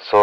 100